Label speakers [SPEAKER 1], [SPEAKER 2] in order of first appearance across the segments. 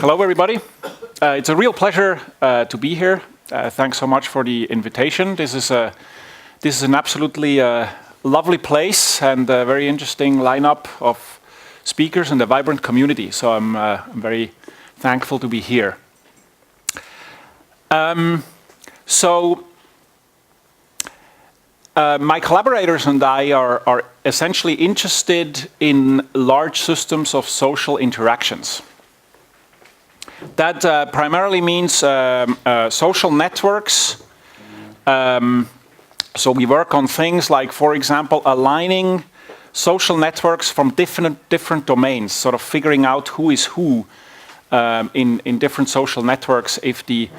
[SPEAKER 1] Hello, everybody. It's a real pleasure to be here. Thanks so much for the invitation. This is an absolutely lovely place and a very interesting lineup of speakers and a vibrant community. So I'm very thankful to be here. My collaborators and I are essentially interested in large systems of social interactions. That primarily means social networks. So we work on things like, for example, aligning social networks from different domains, sort of figuring out who is who in different social networks if the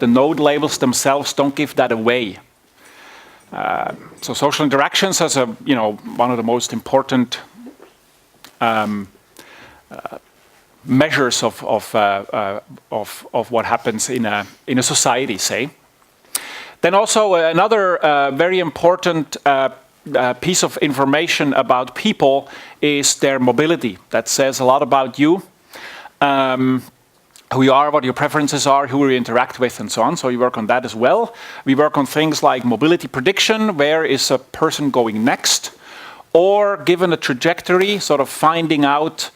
[SPEAKER 1] node labels themselves don't give that away. So social interactions as one of the most important measures of what happens in a society, say. Then also another very important piece of information about people is their mobility. That says a lot about you, who you are, what your preferences are, who you interact with, and so on. So we work on that as well. We work on things like mobility prediction, where is a person going next, or given a trajectory, sort of finding out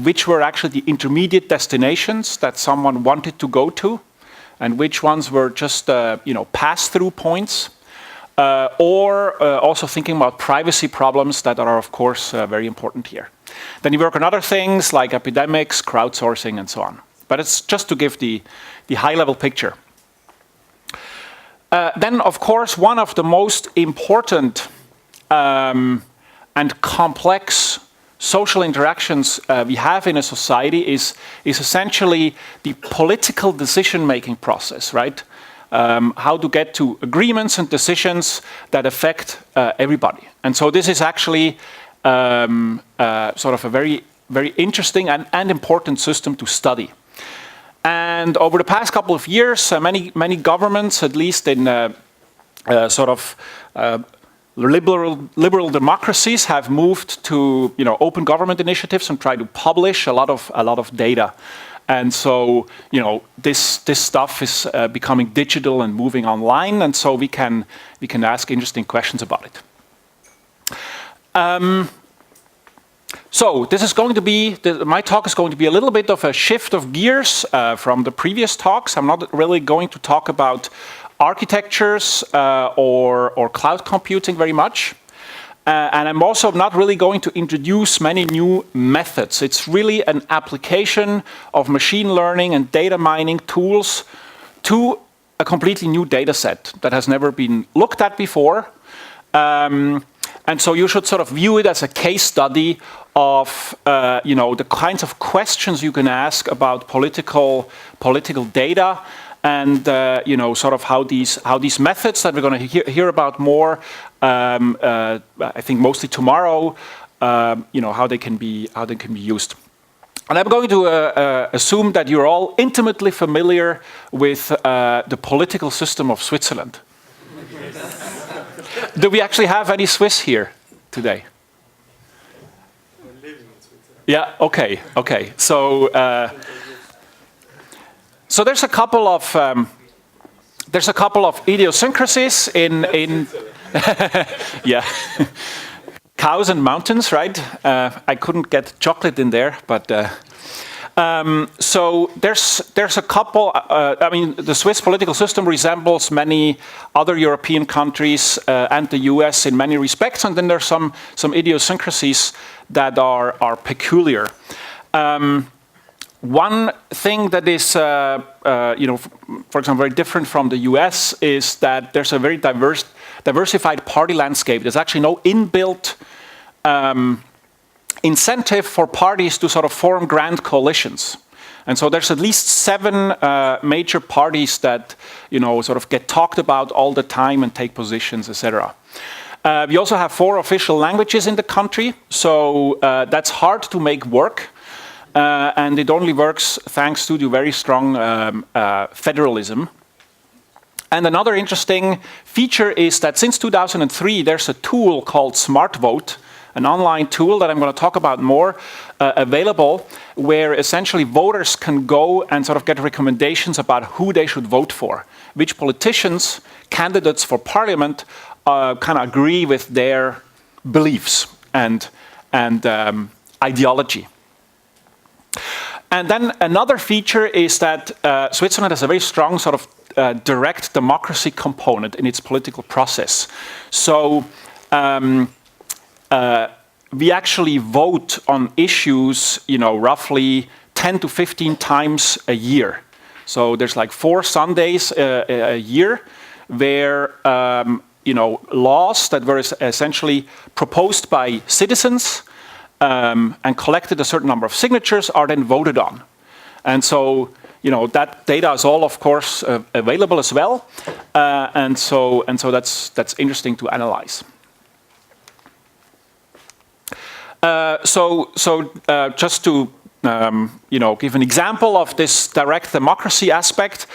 [SPEAKER 1] which were actually the intermediate destinations that someone wanted to go to, and which ones were just pass-through points, or also thinking about privacy problems that are, of course, very important here. Then you work on other things like epidemics, crowdsourcing, and so on. But it's just to give the high-level picture. Then, of course, one of the most important and complex social interactions we have in a society is essentially the political decision-making process, right? How to get to agreements and decisions that affect everybody. And so this is actually sort of a very, very interesting and important system to study. And over the past couple of years, many governments, at least in sort of liberal democracies, have moved to open government initiatives and try to publish a lot of data. And so this stuff is becoming digital and moving online, and so we can ask interesting questions about it. So this is going to be my talk is going to be a little bit of a shift of gears from the previous talks. I'm not really going to talk about architectures or cloud computing very much. And I'm also not really going to introduce many new methods. It's really an application of machine learning and data mining tools to a completely new data set that has never been looked at before. And so you should sort of view it as a case study of the kinds of questions you can ask about political data, and sort of how these methods that we're going to hear about more, I think mostly tomorrow, how they can be used. And I'm going to assume that you're all intimately familiar with the political system of Switzerland. Do we actually have any Swiss here today?
[SPEAKER 2] We're living in Switzerland.
[SPEAKER 1] Yeah. Okay. So there's a couple of idiosyncrasies in yeah, cows and mountains, right? I couldn't get chocolate in there, but so there's a couple. I mean, the Swiss political system resembles many other European countries and the U.S. in many respects, and then there's some idiosyncrasies that are peculiar. One thing that is, for example, very different from the U.S. is that there's a very diversified party landscape. There's actually no inbuilt incentive for parties to sort of form grand coalitions. And so there's at least 7 major parties that sort of get talked about all the time and take positions, etc. We also have 4 official languages in the country, so that's hard to make work. And it only works thanks to the very strong federalism. And another interesting feature is that since 2003, there's a tool called Smart Vote. an online tool that I'm going to talk about more, available, where essentially voters can go and sort of get recommendations about who they should vote for, which politicians, candidates for parliament, kind of agree with their beliefs and ideology. And then another feature is that Switzerland has a very strong sort of direct democracy component in its political process. So we actually vote on issues, roughly 10 to 15 times a year. So there's like 4 Sundays a year where laws that were essentially proposed by citizens and collected a certain number of signatures are then voted on. And so, that data is all, of course, available as well. And so that's interesting to analyze. Just to give an example of this direct democracy aspect,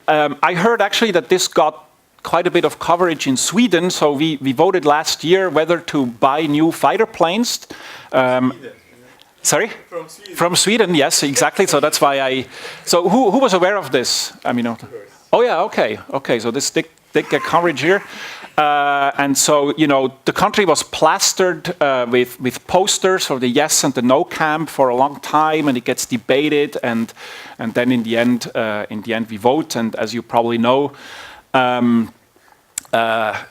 [SPEAKER 1] I heard actually that this got quite a bit of coverage in Sweden. So we voted last year whether to buy new fighter planes. Sorry?
[SPEAKER 2] From Sweden.
[SPEAKER 1] From Sweden, yes, exactly. So that's why So who was aware of this? Oh yeah, okay. So this did get coverage here. And so, the country was plastered with posters for the yes and the no camp for a long time, and it gets debated, and then in the end we vote. And as you probably know,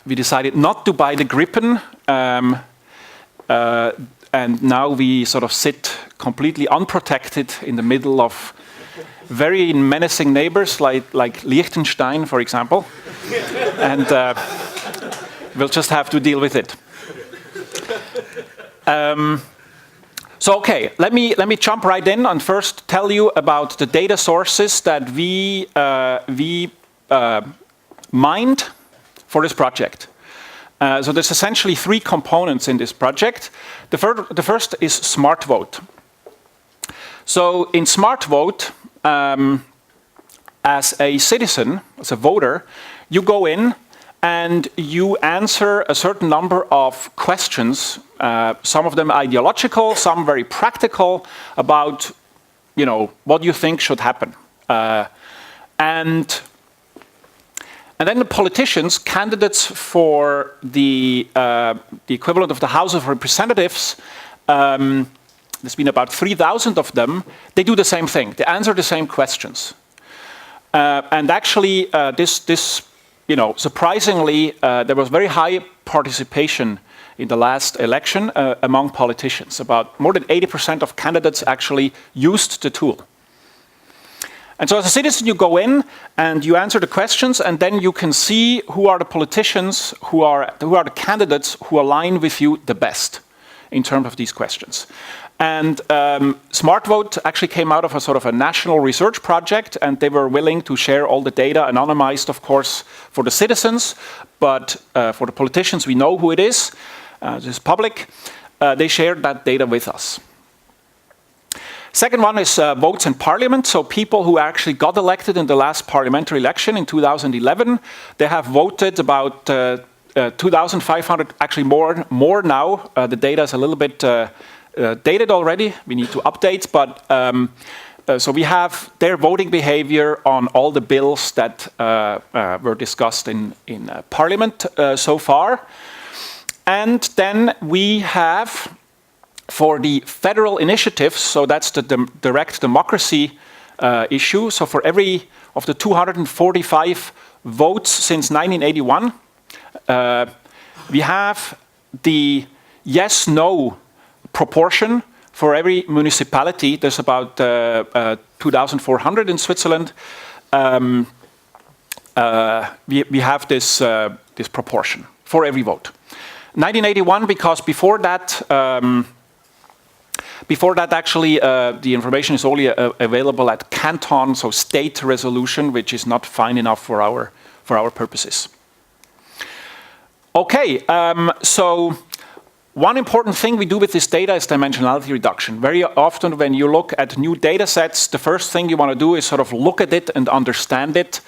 [SPEAKER 1] we decided not to buy the Gripen, and now we sort of sit completely unprotected in the middle of very menacing neighbors like Liechtenstein, for example, and we'll just have to deal with it. So okay, let me jump right in and first tell you about the data sources that we mined for this project. So there's essentially 3 components in this project. The first is Smart Vote. So in Smart Vote, as a citizen, as a voter, you go in and you answer a certain number of questions, some of them ideological, some very practical, about what you think should happen. And then the politicians, candidates for the equivalent of the House of Representatives, there's been about 3,000 of them, they do the same thing. They answer the same questions. And actually, surprisingly, there was very high participation in the last election among politicians. About more than 80% of candidates actually used the tool. And so as a citizen, you go in and you answer the questions, and then you can see who are the politicians, who are the candidates who align with you the best in terms of these questions. And Smart Vote actually came out of a sort of a national research project, and they were willing to share all the data, anonymized, of course, for the citizens, but for the politicians, we know who it is. This is public. They shared that data with us. Second one is votes in parliament. So people who actually got elected in the last parliamentary election in 2011, they have voted about 2,500, actually more now. The data is a little bit dated already. We need to update, but so we have their voting behavior on all the bills that were discussed in Parliament so far. And then we have, for the federal initiatives, so that's the direct democracy issue. So for every of the 245 votes since 1981, we have the yes-no proportion for every municipality. There's about 2,400 in Switzerland. We have this proportion for every vote. 1981, because before that actually the information is only available at canton, so state resolution, which is not fine enough for our purposes. Okay, so one important thing we do with this data is dimensionality reduction. Very often when you look at new data sets, the first thing you want to do is sort of look at it and understand it.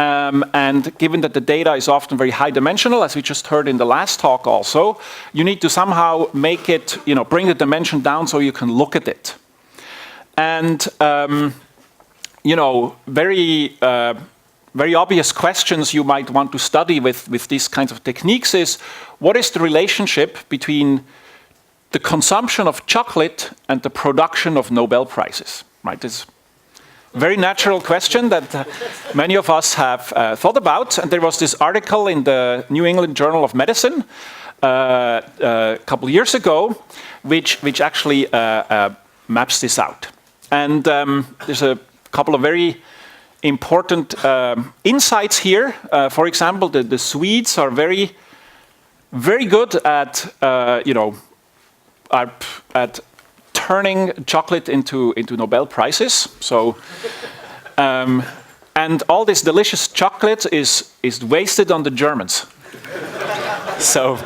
[SPEAKER 1] And given that the data is often very high dimensional, as we just heard in the last talk also, you need to somehow make it, bring the dimension down so you can look at it. And, very obvious questions you might want to study with these kinds of techniques is, what is the relationship between the consumption of chocolate and the production of Nobel Prizes? Right? This very natural question that many of us have thought about. And there was this article in the New England Journal of Medicine a couple of years ago, which actually maps this out. And there's a couple of very important insights here. For example, the Swedes are very, very good at, at turning chocolate into Nobel Prizes. So, and all this delicious chocolate is wasted on the Germans. So,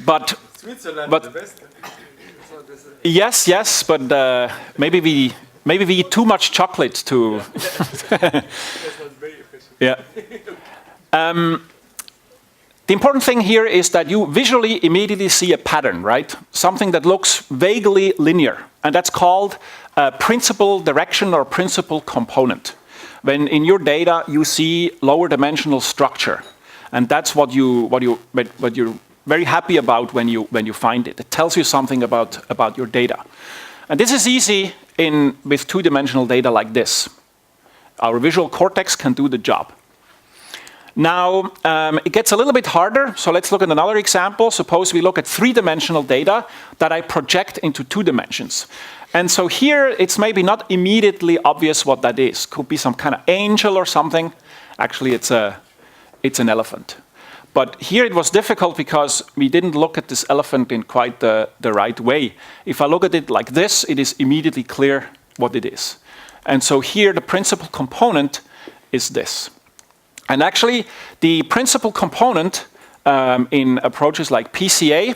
[SPEAKER 1] but
[SPEAKER 2] Switzerland is the best.
[SPEAKER 1] yes, but maybe we eat too much chocolate to.
[SPEAKER 2] That's not very efficient.
[SPEAKER 1] Yeah. The important thing here is that you visually immediately see a pattern, right? Something that looks vaguely linear, and that's called a principal direction or principal component. When in your data you see lower dimensional structure, and that's what you're very happy about when you find it. It tells you something about your data, and this is easy with two-dimensional data like this. Our visual cortex can do the job. Now, it gets a little bit harder, so let's look at another example. Suppose we look at three-dimensional data that I project into 2 dimensions. And so here, it's maybe not immediately obvious what that is. Could be some kind of angel or something. Actually, it's an elephant. But here it was difficult because we didn't look at this elephant in quite the right way. If I look at it like this, it is immediately clear what it is. And so here, the principal component is this. And actually, the principal component in approaches like PCA,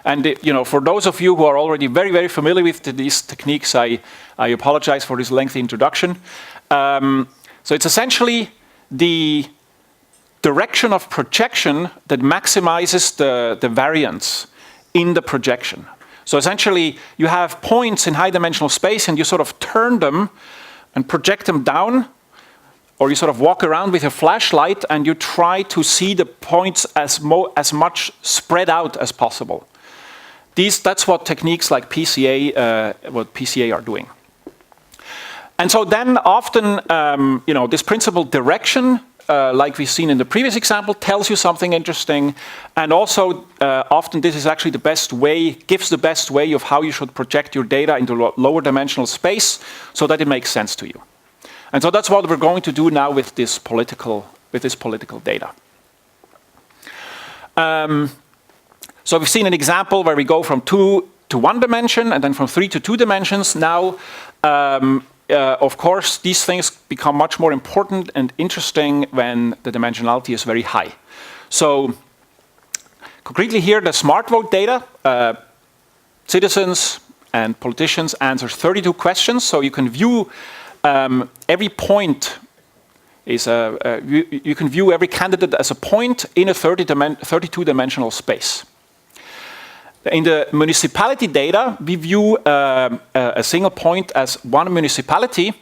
[SPEAKER 1] and for those of you who are already very, very familiar with these techniques, I apologize for this lengthy introduction. So it's essentially the direction of projection that maximizes the variance in the projection. So essentially, you have points in high-dimensional space, and you sort of turn them and project them down, or you sort of walk around with your flashlight and you try to see the points as much spread out as possible. That's what techniques like PCA are doing. And so then often, this principal direction, like we've seen in the previous example, tells you something interesting. And also, often this is actually gives the best way of how you should project your data into lower dimensional space so that it makes sense to you. And so that's what we're going to do now with this political data. So we've seen an example where we go from 2 to 1 dimension and then from 3 to 2 dimensions. Now, of course, these things become much more important and interesting when the dimensionality is very high. So concretely here, the smart vote data, citizens and politicians answer 32 questions. So you can view every point is you can view every candidate as a point in a 32-dimensional space. In the municipality data, we view a single point as one municipality,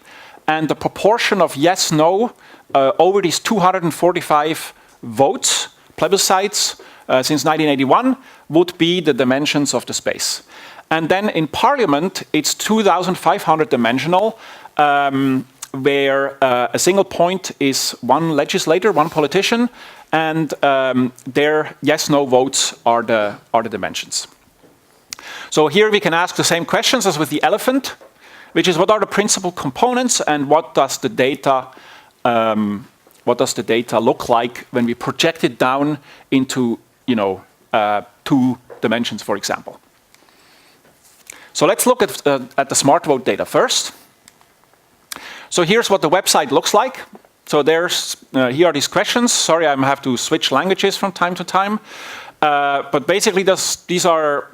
[SPEAKER 1] and the proportion of yes, no over these 245 votes, plebiscites, since 1981 would be the dimensions of the space. And then in parliament, it's 2,500 dimensional, where a single point is one legislator, one politician, and their yes-no votes are the dimensions. So here we can ask the same questions as with the elephant, which is what are the principal components and what does the data look like when we project it down into 2 dimensions, for example. So let's look at the smart vote data first. So here's what the website looks like. So here are these questions. Sorry, I have to switch languages from time to time. But basically, these are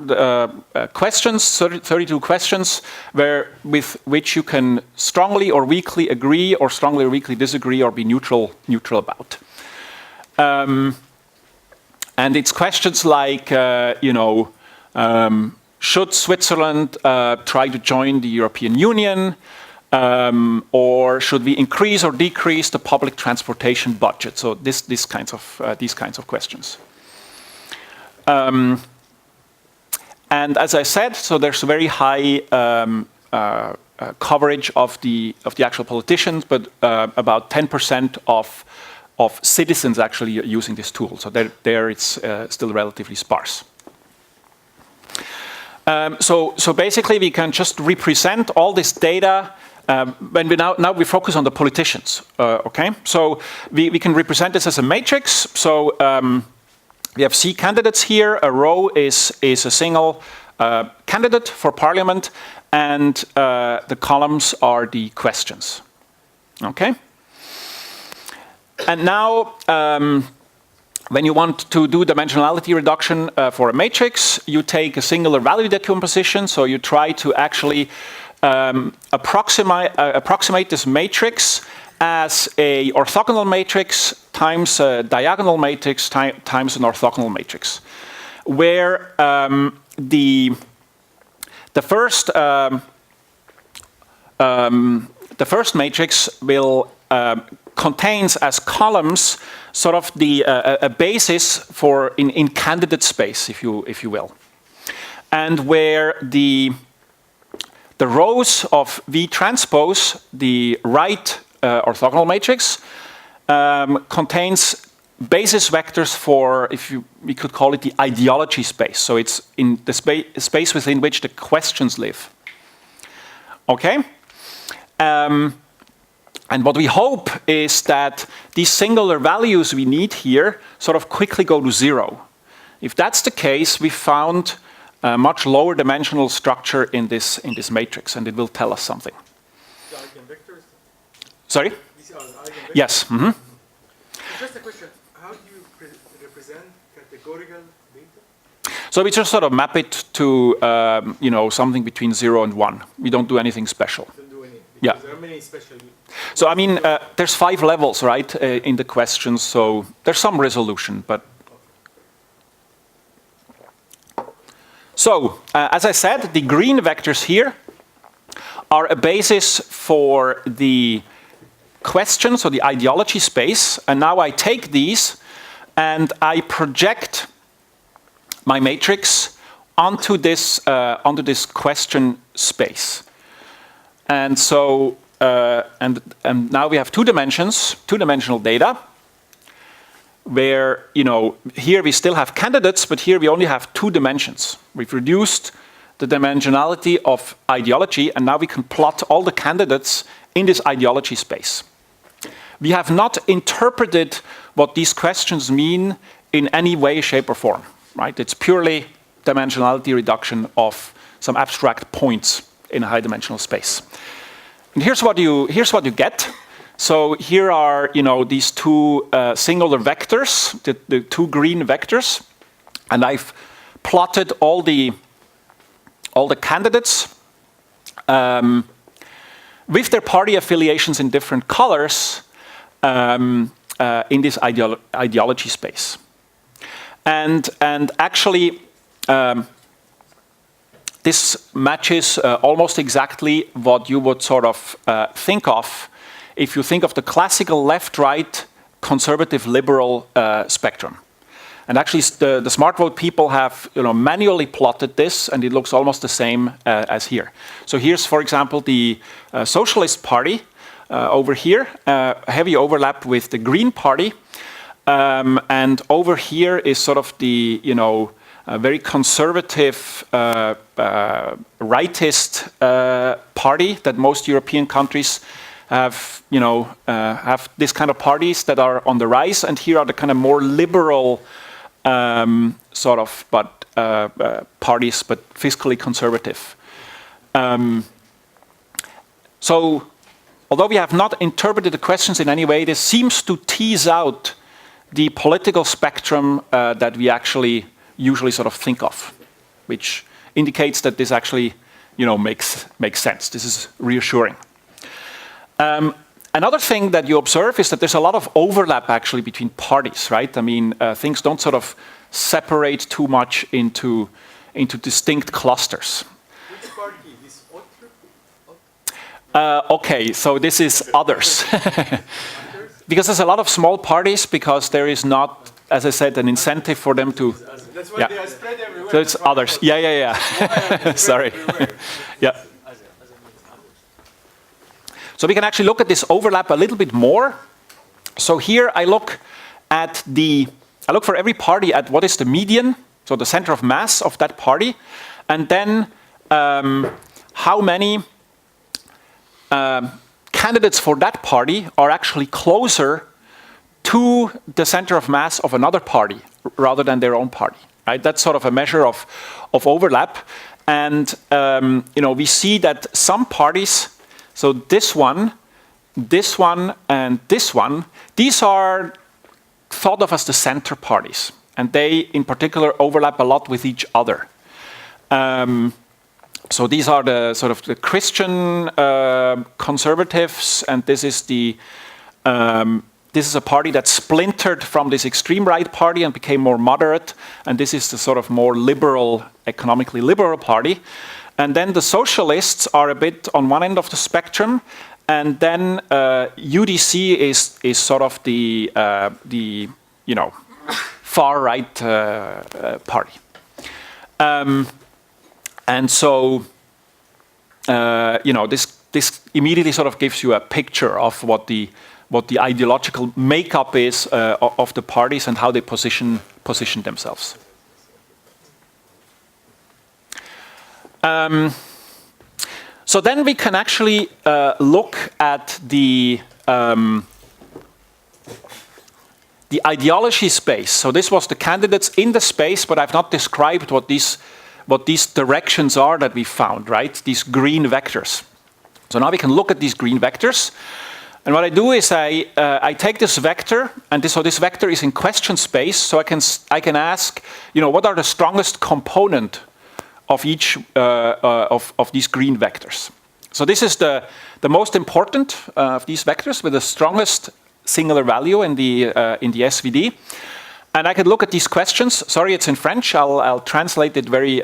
[SPEAKER 1] questions, 32 questions, with which you can strongly or weakly agree, or strongly or weakly disagree, or be neutral about. And it's questions like, should Switzerland try to join the European Union? Or should we increase or decrease the public transportation budget? So these kinds of questions. And as I said, so there's very high coverage of the actual politicians, but about 10% of citizens actually using this tool. So there it's still relatively sparse. So basically, we can just represent all this data. When now we focus on the politicians. Okay, so we can represent this as a matrix. So we have C candidates here. A row is a single candidate for parliament, and the columns are the questions. Okay. And now, when you want to do dimensionality reduction for a matrix, you take a singular value decomposition. So you try to actually approximate this matrix as a orthogonal matrix times a diagonal matrix times an orthogonal matrix, where the first matrix will contains as columns sort of a basis for in candidate space, if you will, and where the rows of V transpose, the right orthogonal matrix, contains basis vectors for, we could call it the ideology space. So it's in the space within which the questions live. Okay? And what we hope is that these singular values we need here sort of quickly go to zero. If that's the case, we found a much lower dimensional structure in this matrix, and it will tell us something.
[SPEAKER 2] The eigenvectors?
[SPEAKER 1] Sorry?
[SPEAKER 2] These are eigenvectors?
[SPEAKER 1] Yes. Mm-hmm.
[SPEAKER 2] Just a question. How do you represent categorical data?
[SPEAKER 1] So we just sort of map it to something between 0 and 1. We don't do anything special.
[SPEAKER 2] Don't do anything.
[SPEAKER 1] Yeah.
[SPEAKER 2] There are many special.
[SPEAKER 1] So I mean, there's 5 levels, right, in the questions. So there's some resolution, but. So as I said, the green vectors here are a basis for the question, so the ideology space. And now I take these and I project my matrix onto this question space. And so and now we have 2 dimensions, 2-dimensional data, where here we still have candidates, but here we only have 2 dimensions. We've reduced the dimensionality of ideology, and now we can plot all the candidates in this ideology space. We have not interpreted what these questions mean in any way, shape, or form. Right? It's purely dimensionality reduction of some abstract points in a high-dimensional space. And here's what you get. So here are these 2 singular vectors, the 2 green vectors, and I've plotted all the candidates with their party affiliations in different colors in this ideology space. And actually, this matches almost exactly what you would sort of think of if you think of the classical left-right conservative liberal spectrum. And actually, the smart vote people have manually plotted this, and it looks almost the same as here. So here's, for example, the Socialist Party over here, heavy overlap with the Green Party. And over here is sort of the very conservative rightist party that most European countries have this kind of parties that are on the rise, and here are the kind of more liberal sort of parties, but fiscally conservative. So, although we have not interpreted the questions in any way, this seems to tease out the political spectrum that we actually usually sort of think of, which indicates that this actually, makes sense. This is reassuring. Another thing that you observe is that there's a lot of overlap actually between parties, right? I mean, things don't sort of separate too much into distinct clusters.
[SPEAKER 2] Which party? This
[SPEAKER 1] Okay, so this is others. Because there's a lot of small parties, because there is not, as I said, an incentive for them to...
[SPEAKER 2] That's why they are spread everywhere.
[SPEAKER 1] So it's others. Yeah. Sorry. Yeah. So we can actually look at this overlap a little bit more. So here I look for every party at what is the median, so the center of mass of that party, and then how many candidates for that party are actually closer to the center of mass of another party rather than their own party. Right? That's sort of a measure of overlap, and we see that some parties. So this one, and this one, these are thought of as the center parties, and they, in particular, overlap a lot with each other. So these are the sort of the Christian conservatives, and this is a party that splintered from this extreme right party and became more moderate, and this is the sort of more liberal, economically liberal party. And then the socialists are a bit on one end of the spectrum, and then UDC is sort of the far right party. And so this immediately sort of gives you a picture of what the ideological makeup is of the parties and how they position themselves. So then we can actually look at the ideology space. So this was the candidates in the space, but I've not described what these directions are that we found, right? These green vectors. So now we can look at these green vectors. And what I do is I take this vector, and this vector is in question space, so I can ask, what are the strongest component of each of these green vectors. So this is the most important of these vectors with the strongest singular value in the SVD. And I could look at these questions. Sorry, it's in French. I'll translate it very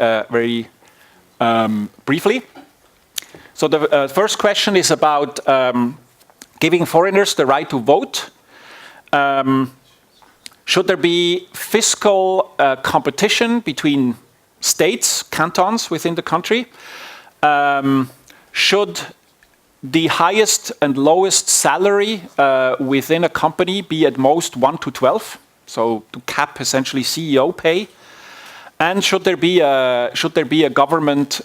[SPEAKER 1] briefly. So the first question is about giving foreigners the right to vote. Should there be fiscal competition between states, cantons within the country? Should the highest and lowest salary within a company be at most 1 to 12? So to cap essentially CEO pay. And should there be a government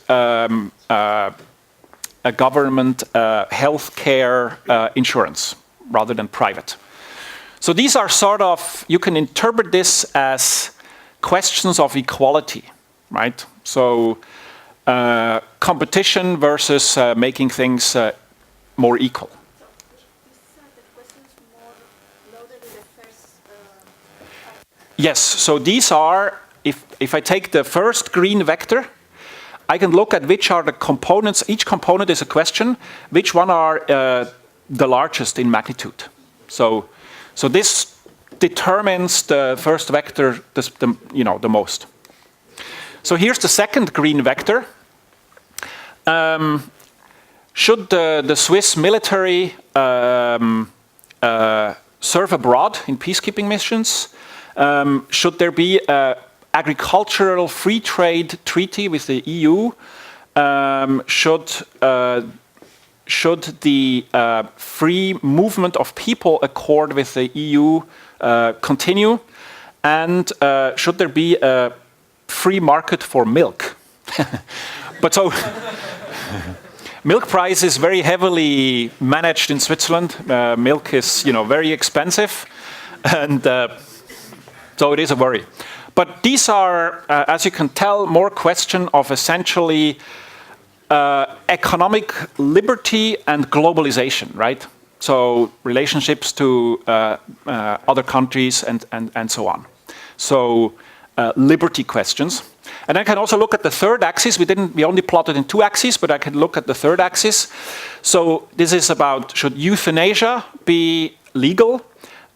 [SPEAKER 1] healthcare insurance rather than private? So these are sort of, you can interpret this as questions of equality. Right? So competition versus making things more equal. Yes, so these are, if I take the first green vector, I can look at which are the components. Each component is a question. Which one are the largest in magnitude? So this determines the first vector the most. So here's the second green vector. Should the Swiss military serve abroad in peacekeeping missions? Should there be an agricultural free trade treaty with the EU? Should the free movement of people accord with the EU continue? And should there be a free market for milk? But so milk price is very heavily managed in Switzerland. Milk is, very expensive, and so it is a worry. But these are, as you can tell, more question of essentially economic liberty and globalization, right? So relationships to other countries and so on. So liberty questions. And I can also look at the third axis. We only plotted in 2 axes, but I can look at the third axis. So this is about, should euthanasia be legal?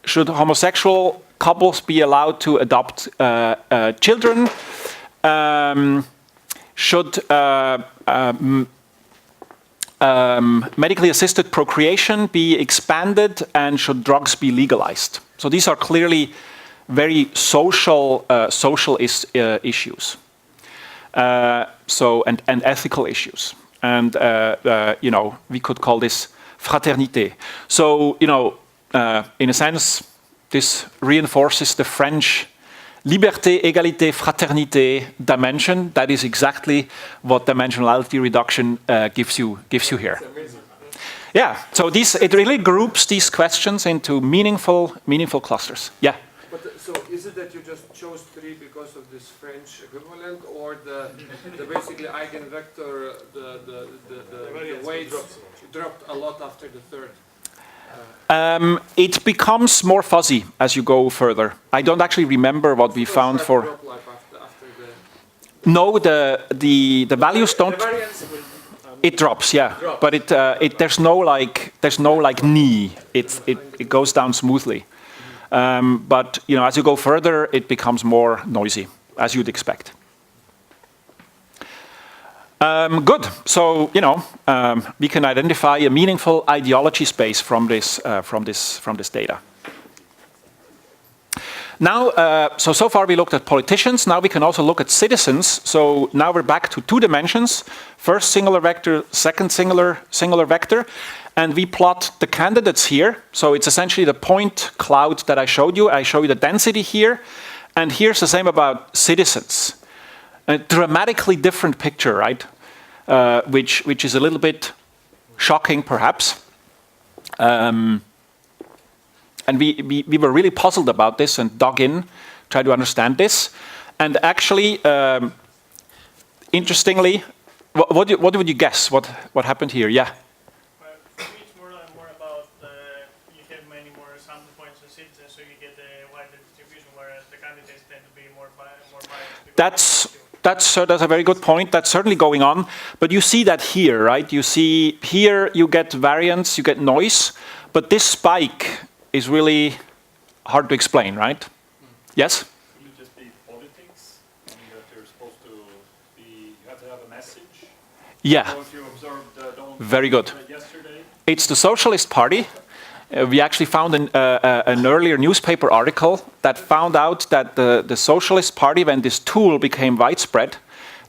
[SPEAKER 1] Should homosexual couples be allowed to adopt children? Should medically assisted procreation be expanded, and should drugs be legalized? So these are clearly very social issues. And ethical issues. And we could call this fraternité. So in a sense, this reinforces the French liberté, égalité, fraternité dimension. That is exactly what dimensionality reduction gives you here. Yeah. So it really groups these questions into meaningful clusters. Yeah.
[SPEAKER 3] But so is it that you just chose 3 because of this French equivalent, or the basically eigenvector the weights dropped a lot after the third?
[SPEAKER 1] It becomes more fuzzy as you go further. I don't actually remember what we found for. No, the values don't.
[SPEAKER 2] The variance will,
[SPEAKER 1] it drops, yeah, but there's no like knee. It goes down smoothly. But as you go further, it becomes more noisy, as you'd expect. Good. So we can identify a meaningful ideology space from this data. Now, so far we looked at politicians. Now we can also look at citizens. So now we're back to 2 dimensions: first singular vector, second singular vector. And we plot the candidates here. So it's essentially the point cloud that I showed you. I show you the density here. And here's the same about citizens. A dramatically different picture, right? Which is a little bit shocking, perhaps. And we were really puzzled about this and dug in, tried to understand this. And actually, interestingly, what would you guess? What happened here? Yeah. That's a very good point. That's certainly going on. But you see that here, right? You see here you get variance, you get noise. But this spike is really hard to explain, right? Yes?
[SPEAKER 4] Could it just be politics? I mean, that they're supposed to be, you have to have a message?
[SPEAKER 1] Yeah.
[SPEAKER 4] So if you observed
[SPEAKER 1] very good.
[SPEAKER 4] Yesterday?
[SPEAKER 1] It's the Socialist Party. We actually found an earlier newspaper article that found out that the Socialist Party, when this tool became widespread,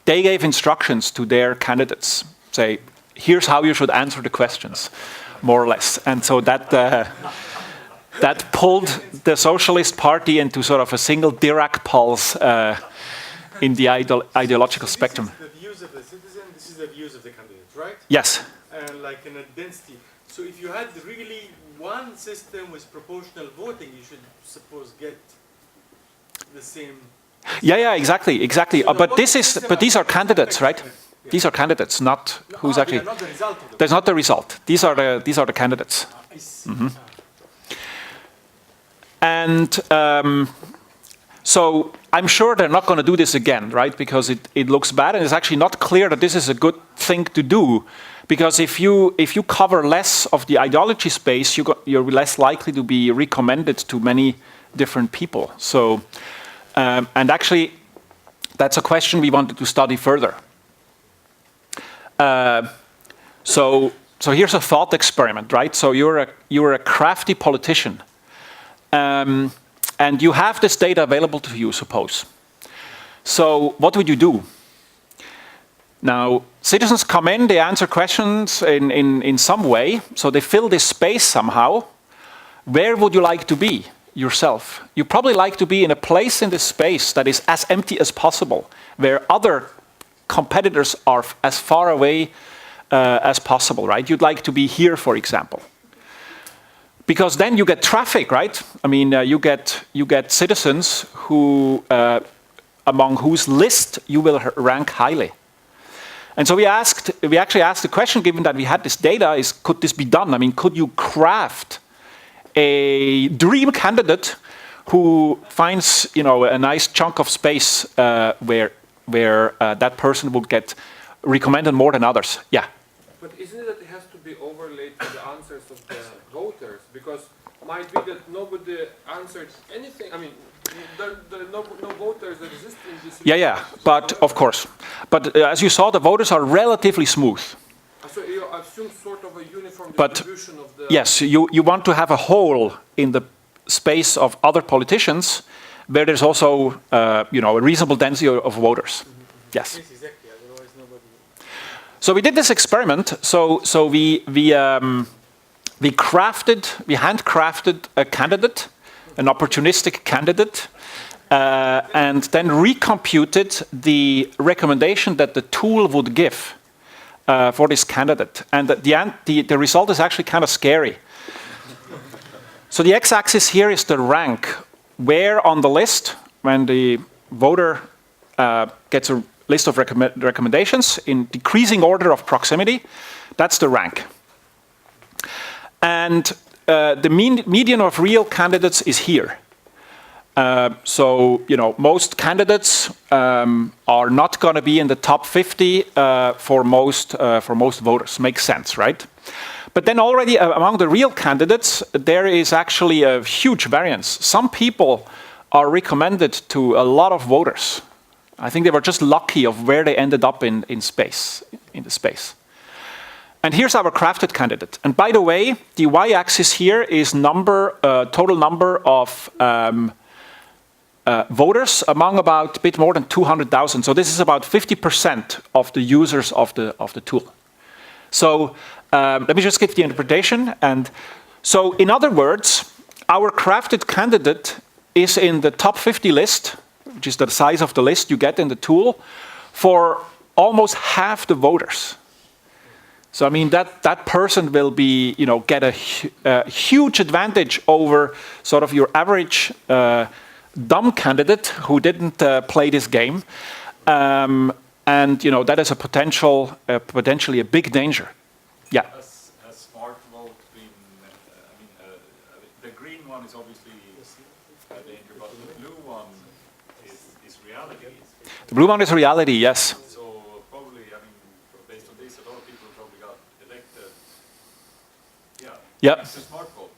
[SPEAKER 1] they gave instructions to their candidates. Say, here's how you should answer the questions, more or less. And so that pulled the Socialist Party into sort of a single Dirac pulse in the ideological spectrum.
[SPEAKER 2] This is the views of the citizen, this is the views of the candidate, right?
[SPEAKER 1] Yes.
[SPEAKER 2] And like in a density. So if you had really one system with proportional voting, you should suppose get the same.
[SPEAKER 1] Yeah, exactly.
[SPEAKER 2] So
[SPEAKER 1] But these are candidates, right?
[SPEAKER 2] Yeah.
[SPEAKER 1] These are candidates, not who's actually.
[SPEAKER 2] Not the result of the
[SPEAKER 1] There's not the result. These are the candidates. Mm-hmm. And so I'm sure they're not going to do this again, right? Because it looks bad, and it's actually not clear that this is a good thing to do. Because if you cover less of the ideology space, you're less likely to be recommended to many different people. So, and actually, that's a question we wanted to study further. So here's a thought experiment, right? So you're a crafty politician, and you have this data available to you, suppose. So what would you do? Now, citizens come in, they answer questions in some way, so they fill this space somehow. Where would you like to be yourself? You probably like to be in a place in this space that is as empty as possible, where other competitors are as far away as possible, right? You'd like to be here, for example. Because then you get traffic, right? I mean, you get citizens who, among whose list you will rank highly. And so we actually asked the question, given that we had this data, is could this be done? I mean, could you craft a dream candidate who finds, a nice chunk of space where that person would get recommended more than others. Yeah.
[SPEAKER 3] But isn't it that it has to be overlaid to the answers of the voters? Because might be that nobody answered anything. I mean, there are no voters that exist in this.
[SPEAKER 1] Yeah. But of course, as you saw, the voters are relatively smooth.
[SPEAKER 3] So you assume sort of a uniform
[SPEAKER 1] But
[SPEAKER 3] distribution of the.
[SPEAKER 1] yes, you want to have a hole in the space of other politicians, where there's also a reasonable density of voters. Yes.
[SPEAKER 2] Yes, exactly. Otherwise, nobody.
[SPEAKER 1] So we did this experiment. So we handcrafted a candidate, an opportunistic candidate, and then recomputed the recommendation that the tool would give for this candidate. And the result is actually kind of scary. So the x-axis here is the rank, where on the list, when the voter gets a list of recommendations in decreasing order of proximity, that's the rank. And the median of real candidates is here. So most candidates are not going to be in the top 50 for most voters. Makes sense, right? But then already among the real candidates, there is actually a huge variance. Some people are recommended to a lot of voters. I think they were just lucky of where they ended up in the space. And here's our crafted candidate. And by the way, the y-axis here is total number of voters among about a bit more than 200,000. So this is about 50% of the users of the tool. So let me just give the interpretation. And so in other words, our crafted candidate is in the top 50 list, which is the size of the list you get in the tool, for almost half the voters. So I mean that person will be, get a huge advantage over sort of your average dumb candidate who didn't play this game, and that is potentially a big danger. Yeah.
[SPEAKER 4] Has smart vote been? The green one is obviously a danger, but the blue one is reality.
[SPEAKER 1] The blue one is reality. Yes.
[SPEAKER 4] So probably, based on this, a lot of people probably got elected. Yeah.
[SPEAKER 1] Yeah.
[SPEAKER 4] It's a smart vote.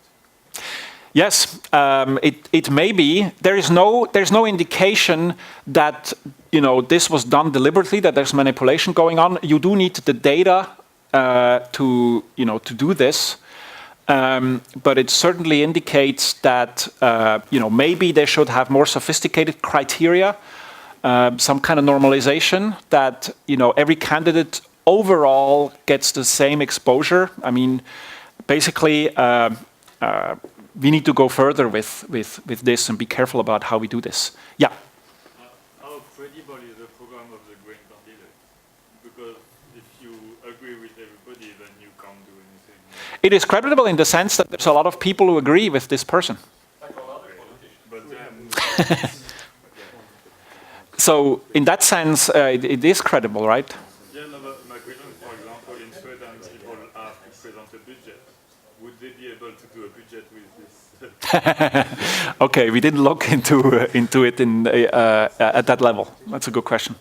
[SPEAKER 1] Yes, it may be. There's no indication that this was done deliberately, that there's manipulation going on. You do need the data to do this, but it certainly indicates that maybe they should have more sophisticated criteria, some kind of normalization that every candidate overall gets the same exposure. I mean, basically. We need to go further with this and be careful about how we do this. Yeah.
[SPEAKER 5] How credible is the program of the green candidate? Because if you agree with everybody, then you can't do anything.
[SPEAKER 1] It is credible in the sense that there's a lot of people who agree with this person.
[SPEAKER 4] Like all other politicians.
[SPEAKER 5] But then,
[SPEAKER 1] So in that sense, it is credible, right?
[SPEAKER 5] yeah, no, but my question, for example, in Sweden, people have to present a budget. Would they be able to do a budget with this?
[SPEAKER 1] Okay, we didn't look into it at that level. That's a good question.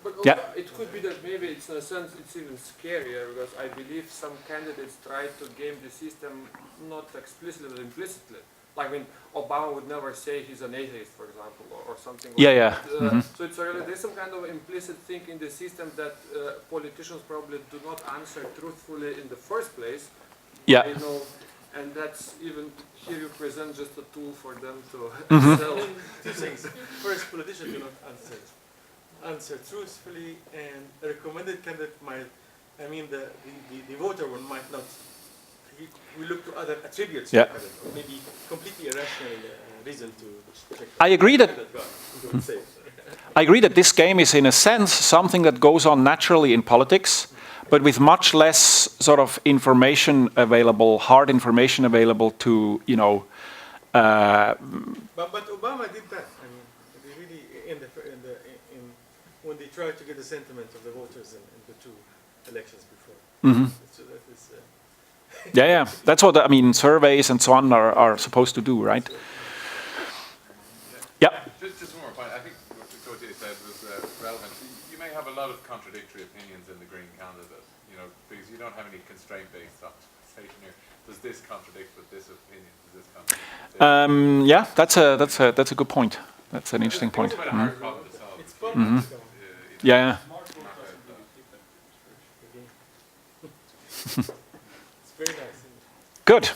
[SPEAKER 3] But
[SPEAKER 1] Yeah.
[SPEAKER 3] it could be that maybe it's in a sense it's even scarier because I believe some candidates try to game the system not explicitly but implicitly. Like Obama would never say he's an atheist, for example, or something.
[SPEAKER 1] Yeah,
[SPEAKER 3] like
[SPEAKER 1] yeah.
[SPEAKER 3] that. So it's really there's some kind of implicit thing in the system that politicians probably do not answer truthfully in the first place.
[SPEAKER 1] Yeah.
[SPEAKER 3] And that's even here you present just a tool for them to sell.
[SPEAKER 2] Two things. First, politicians do not answer truthfully, and a recommended candidate might. The voter one might not. We look to other attributes.
[SPEAKER 1] Yeah.
[SPEAKER 2] Of the candidate, or maybe completely irrational reason to check.
[SPEAKER 1] I agree that.
[SPEAKER 2] Don't say.
[SPEAKER 1] I agree that this game is, in a sense, something that goes on naturally in politics, but with much less sort of information available, hard information available to,
[SPEAKER 2] But Obama did that. I mean, they really when they tried to get the sentiment of the voters in the two elections before. So that is.
[SPEAKER 1] Yeah. That's what surveys and so on are supposed to do, right? Yeah.
[SPEAKER 6] Just one more point. I think what Gautier said was relevant. You may have a lot of contradictory opinions in the Green candidate, you know, because you don't have any constraint-based optimization here. Does this contradict with this opinion? Does this contradict with this?
[SPEAKER 1] Yeah, that's a good point. That's an interesting point.
[SPEAKER 6] It's quite a hard problem to solve.
[SPEAKER 2] It's public. So.
[SPEAKER 1] Yeah.
[SPEAKER 2] It's very nice.
[SPEAKER 1] Good.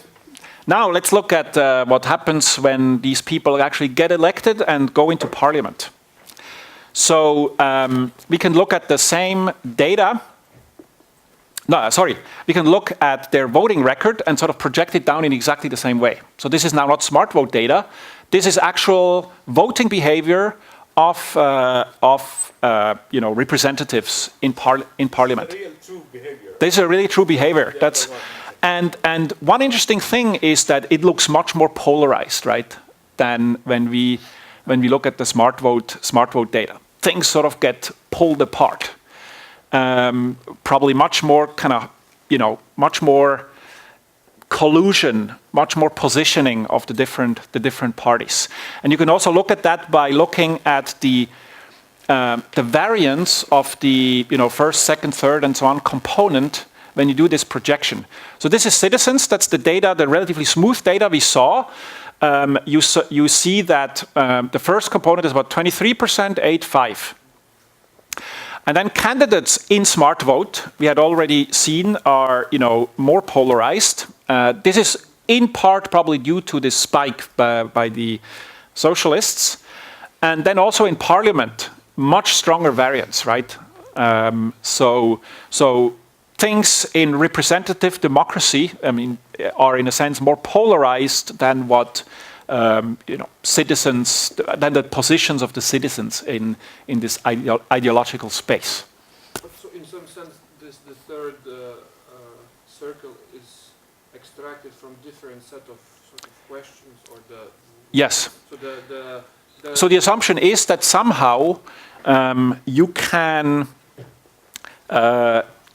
[SPEAKER 1] Now let's look at what happens when these people actually get elected and go into parliament. So we can look at the same data. No, sorry. We can look at their voting record and sort of project it down in exactly the same way. So this is now not smart vote data. This is actual voting behavior of representatives in parliament.
[SPEAKER 2] Real true behavior.
[SPEAKER 1] This is a really true behavior. That's and one interesting thing is that it looks much more polarized, right, than when we look at the smart vote data. Things sort of get pulled apart. Probably much more kind of, much more collusion, much more positioning of the different parties. And you can also look at that by looking at the variance of the first, second, third, and so on component when you do this projection. So this is citizens. That's the data, the relatively smooth data we saw. You see that the first component is about 23%, 8.5. And then candidates in smart vote, we had already seen, are more polarized. This is in part probably due to this spike by the socialists. And then also in parliament, much stronger variance, right? So things in representative democracy, are in a sense more polarized than what citizens, than the positions of the citizens in this ideological space.
[SPEAKER 3] So in some sense, the third circle is extracted from different set of sort of questions, or the
[SPEAKER 1] Yes.
[SPEAKER 3] So
[SPEAKER 1] So the assumption is that somehow you can.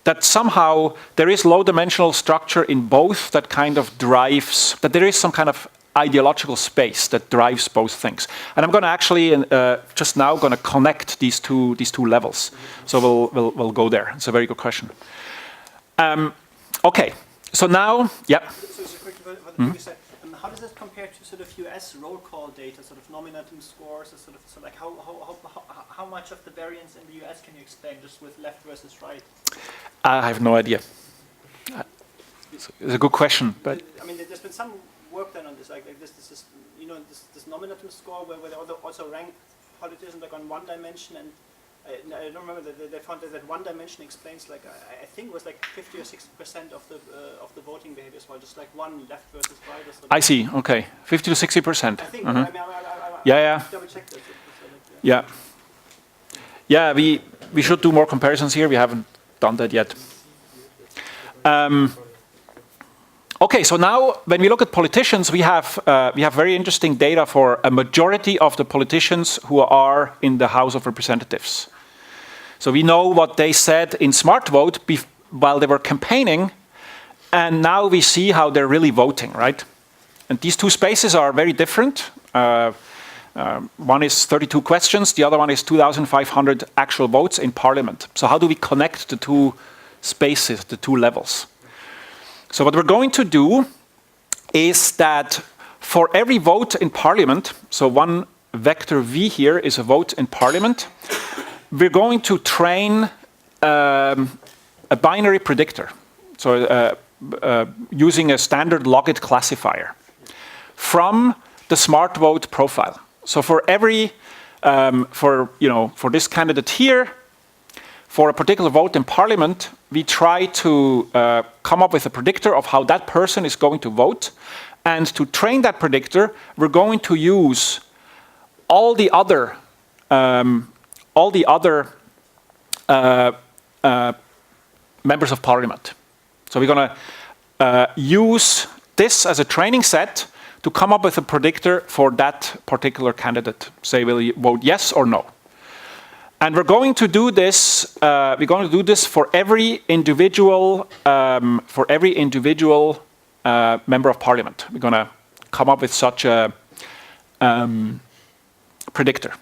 [SPEAKER 1] That somehow there is low-dimensional structure in both that kind of drives, that there is some kind of ideological space that drives both things. And I'm going to actually just now going to connect these two levels. So we'll go there. It's a very good question. Okay, so now, yeah.
[SPEAKER 7] So just a quick for the previous side. How does this compare to sort of US roll call data, sort of nominatum scores, or so like how much of the variance in the US can you explain just with left versus right?
[SPEAKER 1] I have no idea. It's a good question, but
[SPEAKER 7] I mean, there's been some work done on this, like this is this nominatum score where they also rank politicians like on one dimension, and I don't remember that they found that one dimension explains like I think it was like 50 or 60% of the voting behavior as well, just like one left versus right or something.
[SPEAKER 1] I see. Okay, 50 to 60%.
[SPEAKER 7] I think.
[SPEAKER 1] Mhm.
[SPEAKER 7] I mean,
[SPEAKER 1] Yeah.
[SPEAKER 7] double check that.
[SPEAKER 1] Yeah. Yeah, we should do more comparisons here. We haven't done that yet. Okay, so now when we look at politicians, we have very interesting data for a majority of the politicians who are in the House of Representatives. So we know what they said in Smart Vote while they were campaigning, and now we see how they're really voting, right? And these two spaces are very different. One is 32 questions, the other one is 2,500 actual votes in Parliament. So how do we connect the two spaces, the two levels? So what we're going to do is that for every vote in Parliament, so one vector V here is a vote in Parliament, we're going to train a binary predictor, so using a standard logit classifier from the smart vote profile. So for every, for this candidate here, for a particular vote in Parliament, we try to come up with a predictor of how that person is going to vote. And to train that predictor, we're going to use all the other members of Parliament. So we're going to use this as a training set to come up with a predictor for that particular candidate. Say, will you vote yes or no? And we're going to do this. For every individual member of Parliament. We're going to come up with such a predictor.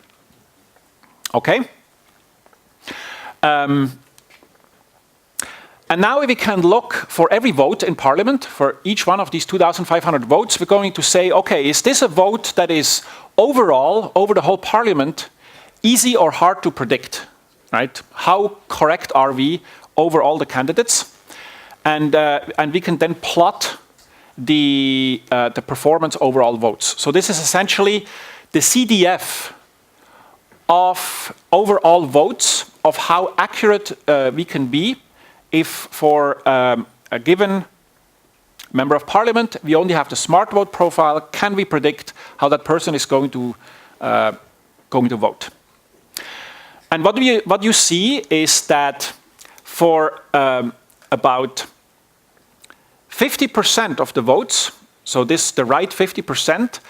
[SPEAKER 1] Okay? And now we can look for every vote in Parliament, for each one of these 2,500 votes, we're going to say, okay, is this a vote that is overall, over the whole Parliament, easy or hard to predict, right? How correct are we over all the candidates? And we can then plot the performance over all votes. So this is essentially the CDF of overall votes, of how accurate we can be if for a given member of Parliament we only have the smart vote profile. Can we predict how that person is going to vote? And what you see is that for about 50% of the votes, so this the right 50%,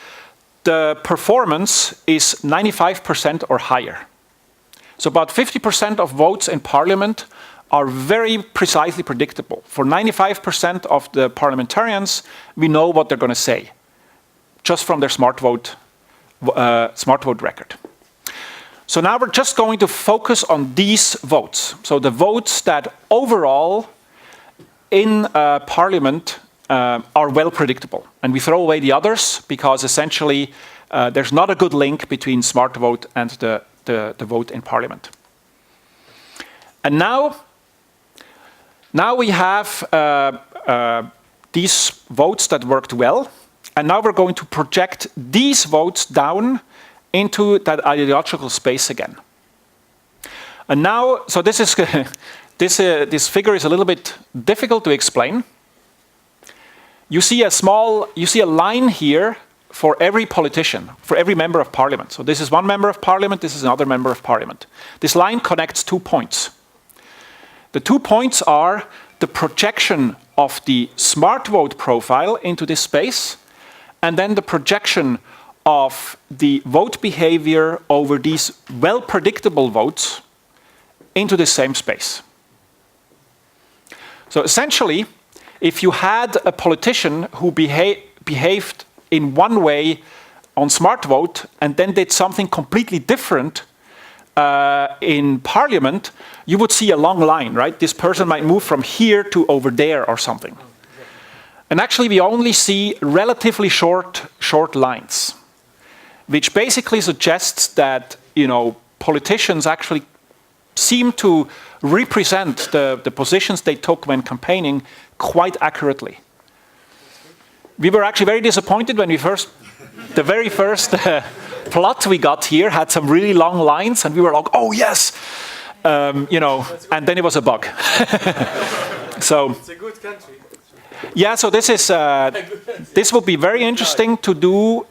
[SPEAKER 1] the performance is 95% or higher. So about 50% of votes in Parliament are very precisely predictable. For 95% of the parliamentarians, we know what they're going to say, just from their smart vote record. So now we're just going to focus on these votes. So the votes that overall in Parliament are well predictable. And we throw away the others because essentially there's not a good link between smart vote and the vote in Parliament. And now we have these votes that worked well. And now we're going to project these votes down into that ideological space again. And now, so this is this figure is a little bit difficult to explain. You see a line here for every politician, for every member of Parliament. So this is one member of Parliament, this is another member of Parliament. This line connects 2 points. The 2 points are the projection of the smart vote profile into this space, and then the projection of the vote behavior over these well-predictable votes into the same space. So essentially, if you had a politician who behaved in one way on smart vote and then did something completely different in Parliament, you would see a long line, right? This person might move from here to over there or something. And actually, we only see relatively short lines, which basically suggests that, you know, politicians actually seem to represent the positions they took when campaigning quite accurately. We were actually very disappointed when the very first plot we got here had some really long lines, and we were like, oh yes, you know, and then it was a bug. So
[SPEAKER 2] It's a good country.
[SPEAKER 1] yeah, so this will be very interesting to do,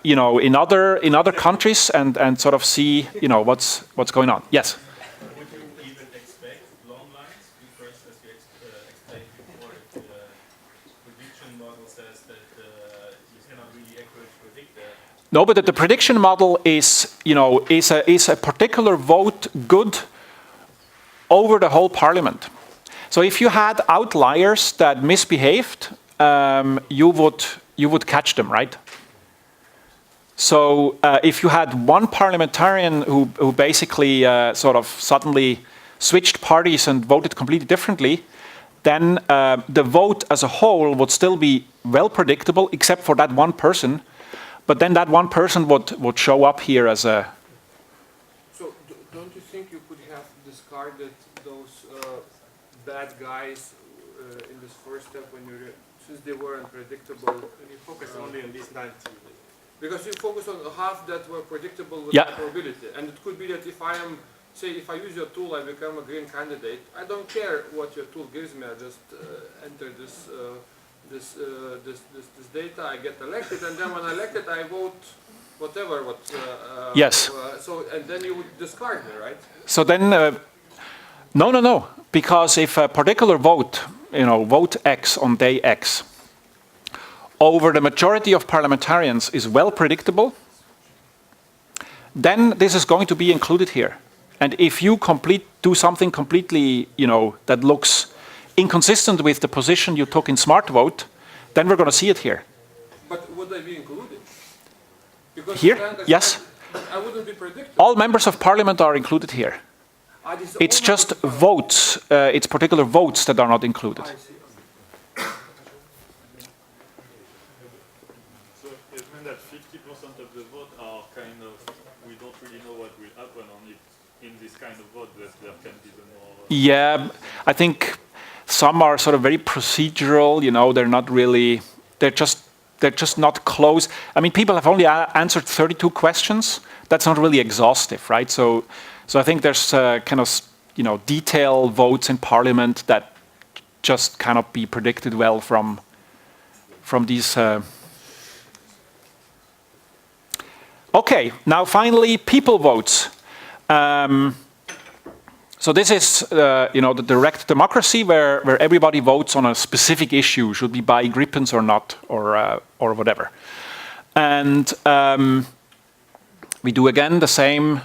[SPEAKER 1] you know, in other countries and sort of see, you know, what's going on. Yes.
[SPEAKER 8] Would you even expect long lines? Because as you explained before, the prediction model says that you cannot really accurately predict that.
[SPEAKER 1] No, but the prediction model is, you know, is a particular vote good over the whole Parliament. So if you had outliers that misbehaved, you would catch them, right? So if you had one parliamentarian who basically sort of suddenly switched parties and voted completely differently, then the vote as a whole would still be well predictable, except for that one person. But then that one person would show up here as a...
[SPEAKER 3] So don't you think you could have discarded those bad guys in this first step since they were unpredictable?
[SPEAKER 2] When you focus only on these 90.
[SPEAKER 3] Because you focus on half that were predictable with
[SPEAKER 1] Yeah.
[SPEAKER 3] probability. And it could be that if I use your tool, I become a green candidate. I don't care what your tool gives me. I just enter this data, I get elected, and then when I elected, I vote whatever.
[SPEAKER 1] Yes.
[SPEAKER 3] And then you would discard me, right?
[SPEAKER 1] So then, no, because if a particular vote, you know, vote X on day X, over the majority of parliamentarians is well predictable, then this is going to be included here. And if you do something completely, you know, that looks inconsistent with the position you took in smart vote, then we're going to see it here.
[SPEAKER 3] But would they be included? Because
[SPEAKER 1] Here?
[SPEAKER 3] standards
[SPEAKER 1] Yes.
[SPEAKER 3] I wouldn't be predictable.
[SPEAKER 1] All members of parliament are included here. It's just votes, it's particular votes that are not included.
[SPEAKER 3] I see.
[SPEAKER 5] So it means that 50% of the vote are kind of, we don't really know what will happen on it in this kind of vote, that there can be the more...
[SPEAKER 1] Yeah, I think some are sort of very procedural, you know, they're not really, they're just not close. I mean, people have only answered 32 questions. That's not really exhaustive, right? So I think there's kind of, you know, detailed votes in parliament that just cannot be predicted well from these. Okay, now finally, people votes. So this is, you know, the direct democracy where everybody votes on a specific issue, should be by Grippens or not, or whatever. And we do again the same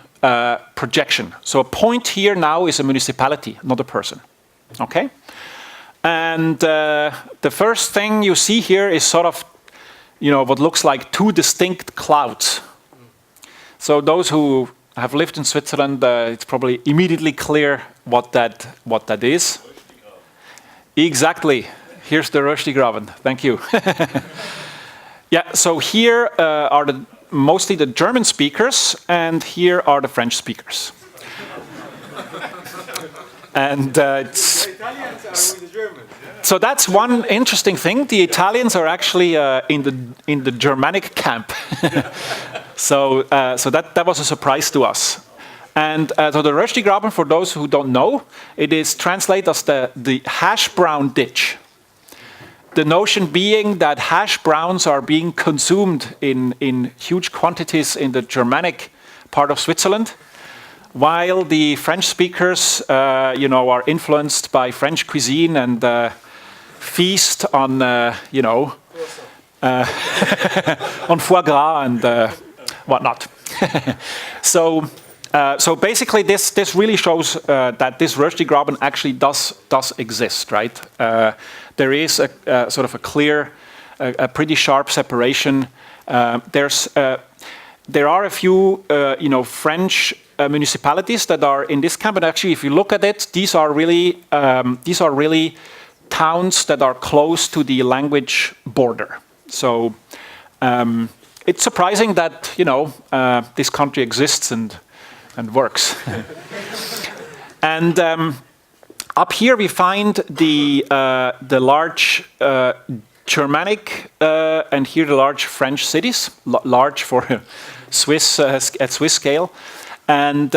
[SPEAKER 1] projection. So a point here now is a municipality, not a person. Okay? And the first thing you see here is sort of, you know, what looks like two distinct clouds. So those who have lived in Switzerland, it's probably immediately clear what that is. Exactly. Here's the Röstigraben. Thank you. Yeah. So here are mostly the German speakers, and here are the French speakers. And it's,
[SPEAKER 2] The Italians are with the Germans. Yeah.
[SPEAKER 1] so that's one interesting thing. The Italians are actually in the Germanic camp. So that was a surprise to us. And so the Röstigraben, for those who don't know, it is translated as the hash brown ditch. The notion being that hash browns are being consumed in huge quantities in the Germanic part of Switzerland, while the French speakers, you know, are influenced by French cuisine and feast on, you know, on foie gras and whatnot. So basically, this really shows that this Röstigraben actually does exist, right? There is a sort of a clear, a pretty sharp separation. There are a few, you know, French municipalities that are in this camp, but actually, if you look at it, these are really towns that are close to the language border. So it's surprising that, you know, this country exists and works. And up here we find the large Germanic and here the large French cities, large for Swiss at Swiss scale, and